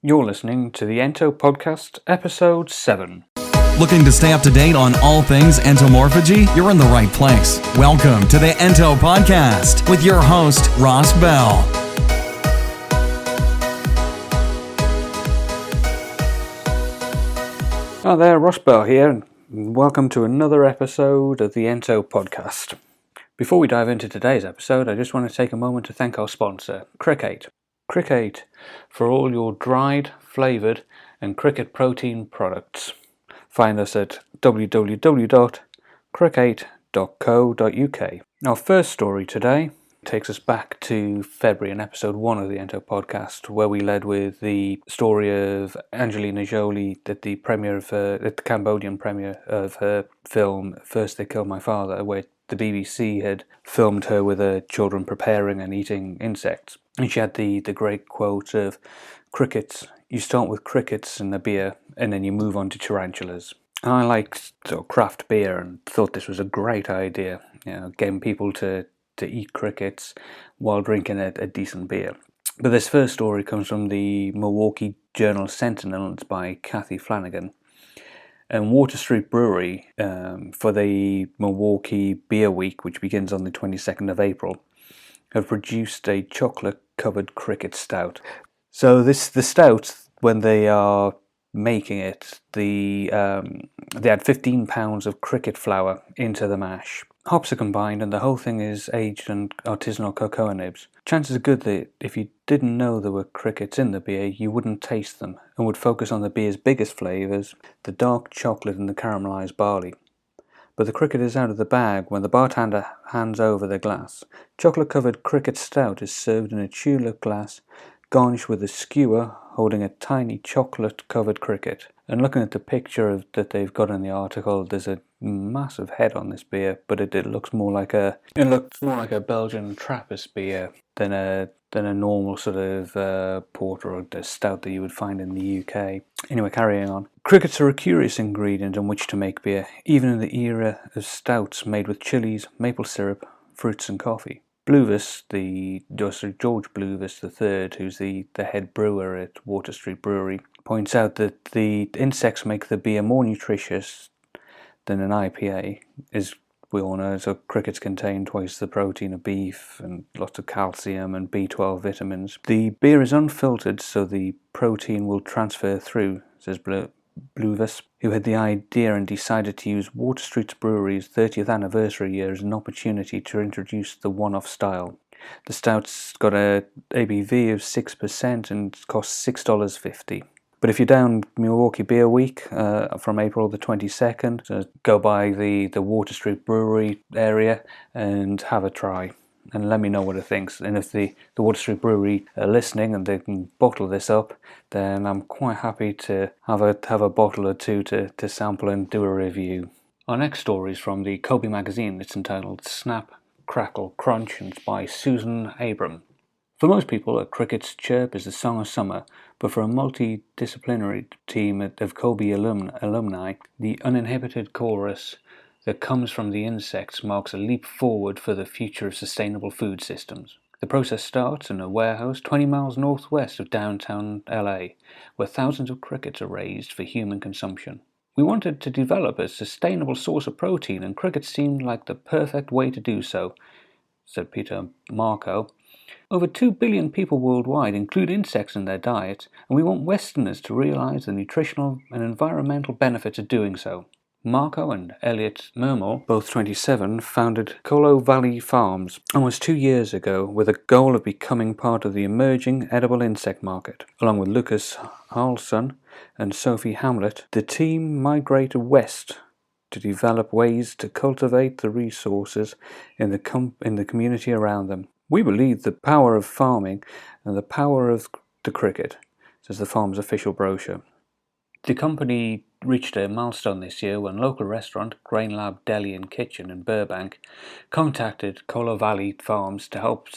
You're listening to the Ento Podcast, Episode 7. Looking to stay up to date on all things entomorphagy? You're in the right place. Welcome to the Ento Podcast with your host, Ross Bell. Hi there, Ross Bell here, and welcome to another episode of the Ento Podcast. Before we dive into today's episode, I just want to take a moment to thank our sponsor, Cricket. Cricket for all your dried, flavoured and cricket protein products. Find us at www.cricket.co.uk. Our first story today takes us back to February in episode 1 of the Ento Podcast, where we led with the story of Angelina Jolie at the Cambodian premiere of her film First They Killed My Father, where the BBC had filmed her with her children preparing and eating insects. And she had the great quote of, crickets, you start with crickets and a beer, and then you move on to tarantulas. And I like craft beer and thought this was a great idea, getting people to eat crickets while drinking a decent beer. But this first story comes from the Milwaukee Journal Sentinel. It's by Kathy Flanagan. And Water Street Brewery, for the Milwaukee Beer Week, which begins on the 22nd of April, have produced a chocolate-covered cricket stout. So the stout, when they are making it, they add 15 pounds of cricket flour into the mash. Hops are combined, and the whole thing is aged in artisanal cocoa nibs. Chances are good that if you didn't know there were crickets in the beer, you wouldn't taste them and would focus on the beer's biggest flavours, the dark chocolate and the caramelised barley. But the cricket is out of the bag when the bartender hands over the glass. Chocolate-covered cricket stout is served in a tulip glass, garnished with a skewer holding a tiny chocolate-covered cricket. And looking at the picture that they've got in the article, there's a massive head on this beer, but it looks more like a Belgian Trappist beer than a normal sort of porter or a stout that you would find in the UK. Anyway, carrying on. Crickets are a curious ingredient on which to make beer, even in the era of stouts made with chilies, maple syrup, fruits and coffee. George Bluvis III, who's the head brewer at Water Street Brewery, points out that the insects make the beer more nutritious than an IPA, as we all know. So crickets contain twice the protein of beef and lots of calcium and B12 vitamins. The beer is unfiltered, so the protein will transfer through, says Bluvis, who had the idea and decided to use Water Street Brewery's 30th anniversary year as an opportunity to introduce the one-off style. The stout's got a ABV of 6% and costs $6.50. But if you're down Milwaukee Beer Week from April the 22nd, go by the Water Street Brewery area and have a try. And let me know what it thinks. And if the Water Street Brewery are listening and they can bottle this up, then I'm quite happy to have a bottle or two to sample and do a review. Our next story is from the Kobe magazine. It's entitled Snap, Crackle, Crunch, and it's by Susan Abram. For most people, a cricket's chirp is the song of summer, but for a multidisciplinary team of Kobe alumni, the uninhibited chorus that comes from the insects marks a leap forward for the future of sustainable food systems. The process starts in a warehouse 20 miles northwest of downtown LA, where thousands of crickets are raised for human consumption. We wanted to develop a sustainable source of protein, and crickets seemed like the perfect way to do so, said Peter Marco. Over 2 billion people worldwide include insects in their diet, and we want Westerners to realize the nutritional and environmental benefits of doing so. Marco and Elliot Mermel, both 27, founded Coalo Valley Farms almost 2 years ago with a goal of becoming part of the emerging edible insect market. Along with Lucas Harlson and Sophie Hamlet, the team migrated west to develop ways to cultivate the resources in the community around them. We believe the power of farming and the power of the cricket, says the farm's official brochure. The company reached a milestone this year when local restaurant Grain Lab Deli and Kitchen in Burbank contacted Coalo Valley Farms to help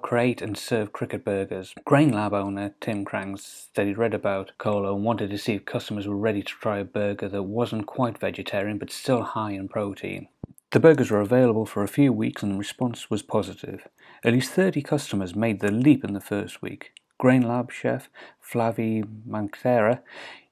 create and serve cricket burgers. Grain Lab owner Tim Cranks said he'd read about Coalo and wanted to see if customers were ready to try a burger that wasn't quite vegetarian but still high in protein. The burgers were available for a few weeks and the response was positive. At least 30 customers made the leap in the first week. Grain Lab chef Flavie Manthera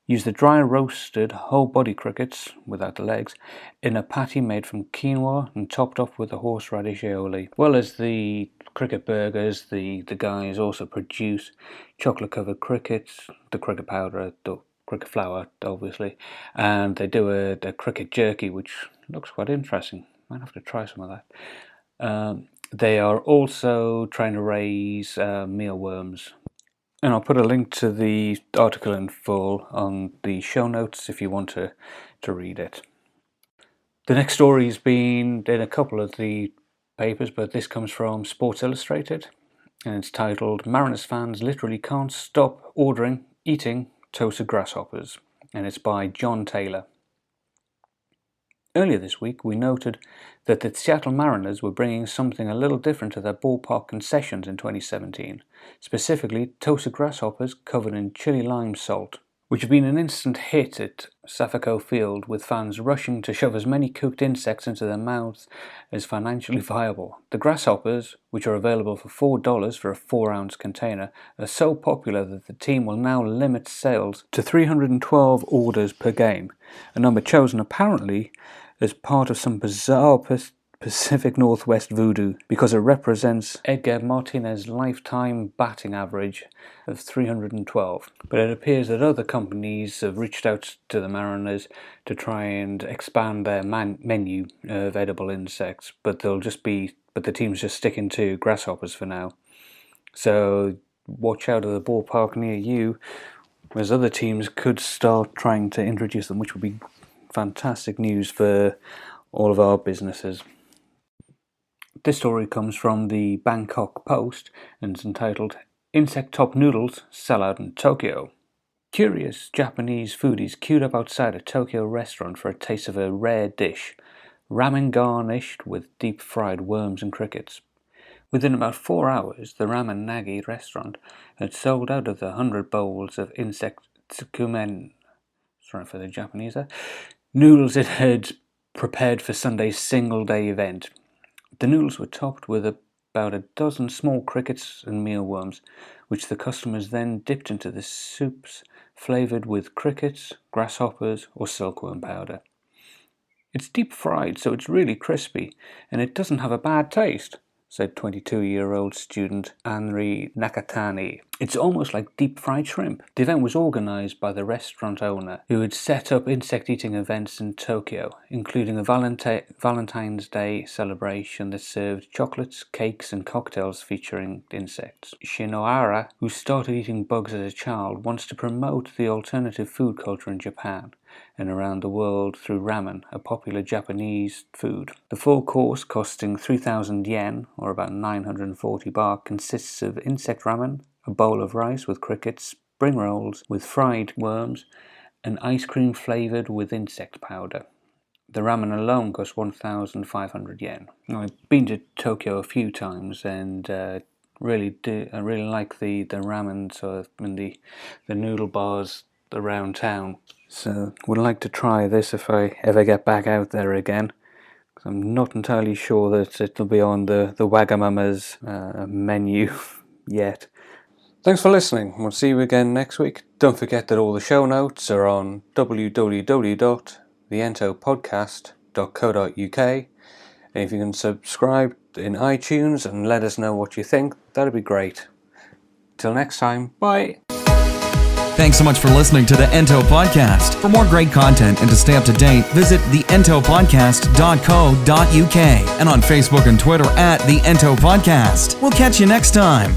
used the dry roasted whole body crickets, without the legs, in a patty made from quinoa and topped off with a horseradish aioli. Well as the cricket burgers, the guys also produce chocolate covered crickets, the cricket powder, the cricket flour obviously, and they do a cricket jerky which looks quite interesting. Might have to try some of that. They are also trying to raise mealworms. And I'll put a link to the article in full on the show notes if you want to read it. The next story's been in a couple of the papers, but this comes from Sports Illustrated, and it's titled "Mariners fans literally can't stop ordering, eating toasted grasshoppers," and it's by John Taylor. Earlier this week, we noted that the Seattle Mariners were bringing something a little different to their ballpark concessions in 2017, specifically toasted grasshoppers covered in chili lime salt, which have been an instant hit at Safeco Field, with fans rushing to shove as many cooked insects into their mouths as financially viable. The grasshoppers, which are available for $4 for a 4-ounce container, are so popular that the team will now limit sales to 312 orders per game, a number chosen apparently as part of some bizarre Pacific Northwest voodoo, because it represents Edgar Martinez's lifetime batting average of 312. But it appears that other companies have reached out to the Mariners to try and expand their menu of edible insects, but the team's just sticking to grasshoppers for now. So watch out at the ballpark near you, whereas other teams could start trying to introduce them, which would be fantastic news for all of our businesses. This story comes from the Bangkok Post and is entitled "Insect Top Noodles Sell Out in Tokyo." Curious Japanese foodies queued up outside a Tokyo restaurant for a taste of a rare dish, ramen garnished with deep-fried worms and crickets. Within about 4 hours, the Ramen Nagi restaurant had sold out of the 100 bowls of insect tsukumen, sorry for the Japanese there, noodles it had prepared for Sunday's single-day event. The noodles were topped with about a dozen small crickets and mealworms, which the customers then dipped into the soups flavoured with crickets, grasshoppers, or silkworm powder. "It's deep fried, so it's really crispy, and it doesn't have a bad taste," said 22-year-old student Anri Nakatani. "It's almost like deep-fried shrimp." The event was organised by the restaurant owner, who had set up insect-eating events in Tokyo, including a Valentine's Day celebration that served chocolates, cakes, and cocktails featuring insects. Shinohara, who started eating bugs as a child, wants to promote the alternative food culture in Japan and around the world through ramen, a popular Japanese food. The full course, costing 3,000 yen, or about 940 baht, consists of insect ramen, a bowl of rice with crickets, spring rolls with fried worms, and ice cream flavoured with insect powder. The ramen alone costs 1,500 yen. Now, I've been to Tokyo a few times and I really like the ramen and the noodle bars around town. So would like to try this if I ever get back out there again. I'm not entirely sure that it'll be on the Wagamama's menu yet. Thanks for listening. We'll see you again next week. Don't forget that all the show notes are on www.theentopodcast.co.uk. And if you can subscribe in iTunes and let us know what you think, that'd be great. Till next time, bye. Thanks so much for listening to the Ento Podcast. For more great content and to stay up to date, visit theentopodcast.co.uk and on Facebook and Twitter at The Ento Podcast. We'll catch you next time.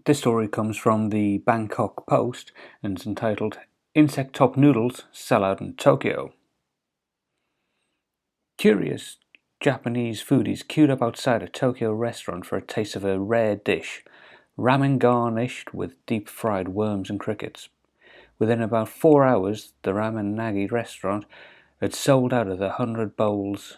This story comes from the Bangkok Post and is entitled Insect Top Noodles Sell Out in Tokyo. Curious Japanese foodies queued up outside a Tokyo restaurant for a taste of a rare dish, ramen garnished with deep-fried worms and crickets. Within about 4 hours, the Ramen Nagi restaurant had sold out of the 100 bowls